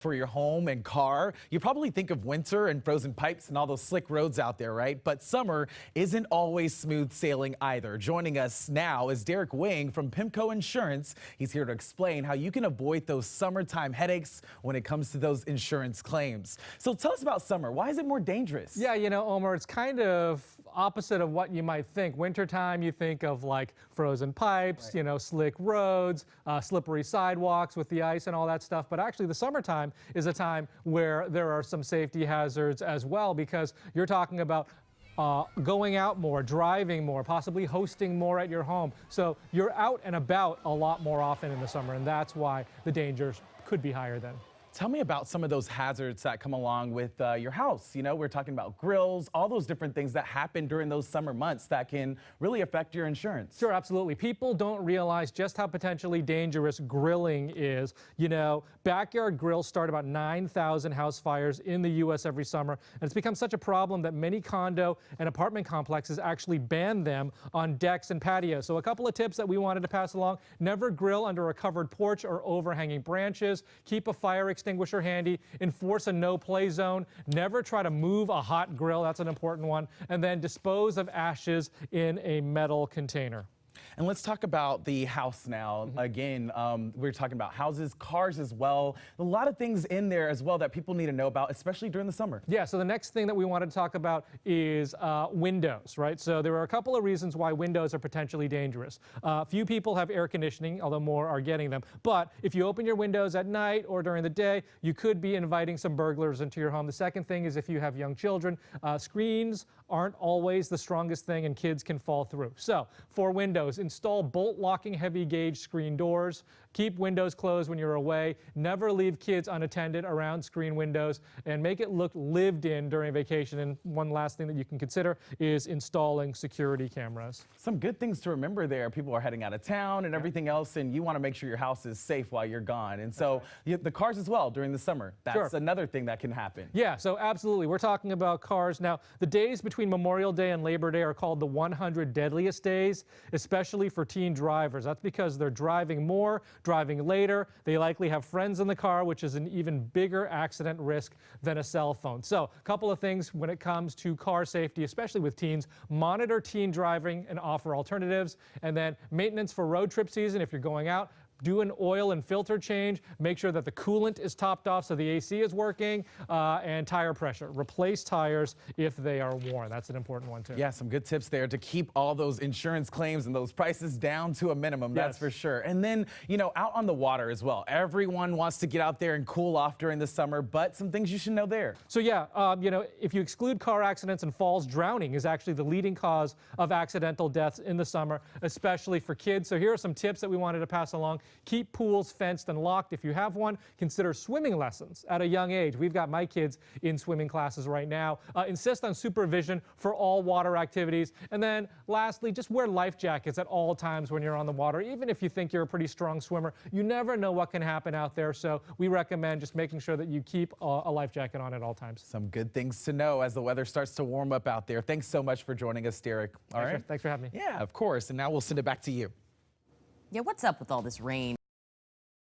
For your home and car, you probably think of winter and frozen pipes and all those slick roads out there, right? But summer isn't always smooth sailing either. Joining us now is Derek Wing from Pemco Insurance. He's here to explain how you can avoid those summertime headaches when it comes to those insurance claims. So tell us about summer. Why is it more dangerous? Yeah, Omar, it's kind of opposite of what you might think. Wintertime, you think of like frozen pipes, right. Slick roads, slippery sidewalks with the ice and all that stuff. But actually the summertime is a time where there are some safety hazards as well, because you're talking about going out more, driving more, possibly hosting more at your home. So you're out and about a lot more often in the summer, and that's why the dangers could be higher then. Tell me about some of those hazards that come along with your house. We're talking about grills, all those different things that happen during those summer months that can really affect your insurance. Sure, absolutely. People don't realize just how potentially dangerous grilling is. Backyard grills start about 9,000 house fires in the U.S. every summer, and it's become such a problem that many condo and apartment complexes actually ban them on decks and patios. So a couple of tips that we wanted to pass along: never grill under a covered porch or overhanging branches. Keep a fire extinguisher handy. Enforce a no-play zone. Never try to move a hot grill. That's an important one. And then dispose of ashes in a metal container. And let's talk about the house now. Again, we're talking about houses, cars as well. A lot of things in there as well that people need to know about, especially during the summer. Yeah, so the next thing that we wanted to talk about is windows, right? So there are a couple of reasons why windows are potentially dangerous. Few people have air conditioning, although more are getting them. But if you open your windows at night or during the day, you could be inviting some burglars into your home. The second thing is if you have young children, screens aren't always the strongest thing and kids can fall through. So for windows, install bolt locking heavy gauge screen doors. Keep windows closed when you're away. Never leave kids unattended around screen windows, and make it look lived in during vacation. And one last thing that you can consider is installing security cameras. Some good things to remember there. People are heading out of town and everything else, and you want to make sure your house is safe while you're gone. And so the cars as well during the summer. That's another thing that can happen. Yeah, so absolutely. We're talking about cars. Now, the days between Memorial Day and Labor Day are called the 100 deadliest days, especially for teen drivers. That's because they're driving more, driving later. They likely have friends in the car, which is an even bigger accident risk than a cell phone. So a couple of things when it comes to car safety, especially with teens: monitor teen driving and offer alternatives. And then maintenance for road trip season. If you're going out, do an oil and filter change. Make sure that the coolant is topped off so the AC is working, and tire pressure. Replace tires if they are worn. That's an important one too. Yeah, some good tips there to keep all those insurance claims and those prices down to a minimum. That's for sure. And then, out on the water as well. Everyone wants to get out there and cool off during the summer, but some things you should know there. So yeah, if you exclude car accidents and falls, drowning is actually the leading cause of accidental deaths in the summer, especially for kids. So here are some tips that we wanted to pass along. Keep pools fenced and locked. If you have one, consider swimming lessons at a young age. We've got my kids in swimming classes right now. Insist on supervision for all water activities. And then lastly, just wear life jackets at all times when you're on the water. Even if you think you're a pretty strong swimmer, you never know what can happen out there. So we recommend just making sure that you keep a life jacket on at all times. Some good things to know as the weather starts to warm up out there. Thanks so much for joining us, Derek. Thanks for having me. Yeah, of course. And now we'll send it back to you. Yeah, what's up with all this rain?